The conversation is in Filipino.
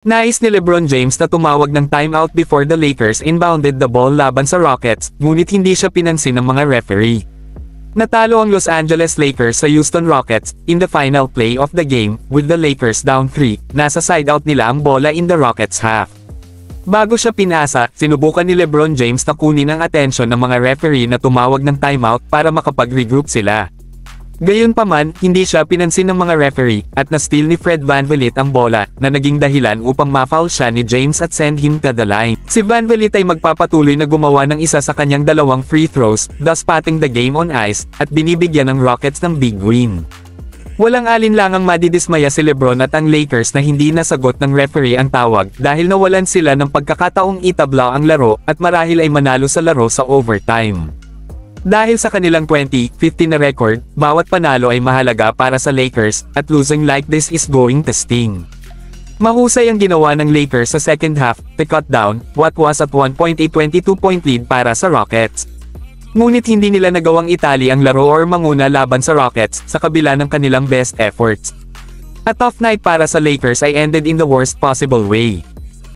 Nais ni LeBron James na tumawag ng timeout before the Lakers inbounded the ball laban sa Rockets, ngunit hindi siya pinansin ng mga referee. Natalo ang Los Angeles Lakers sa Houston Rockets in the final play of the game, with the Lakers down 3, nasa sideout nila ang bola in the Rockets half. Bago siya pinasa, sinubukan ni LeBron James na kunin ang atensyon ng mga referee na tumawag ng timeout para makapag-regroup sila. Gayunpaman, hindi siya pinansin ng mga referee, at na-steal ni Fred VanVleet ang bola, na naging dahilan upang ma-foul siya ni James at send him to the line. Si VanVleet ay magpapatuloy na gumawa ng isa sa kanyang dalawang free throws, thus patting the game on ice, at binibigyan ng Rockets ng big win. Walang alinlangang madidismaya si LeBron at ang Lakers na hindi nasagot ng referee ang tawag dahil nawalan sila ng pagkakataong itabla ang laro, at marahil ay manalo sa laro sa overtime. Dahil sa kanilang 20-15 na record, bawat panalo ay mahalaga para sa Lakers, at losing like this is going to sting. Mahusay ang ginawa ng Lakers sa second half, to cut down what was at one point a 22-point lead para sa Rockets. Ngunit hindi nila nagawang itali ang laro or manguna laban sa Rockets, sa kabila ng kanilang best efforts. A tough night para sa Lakers ay ended in the worst possible way.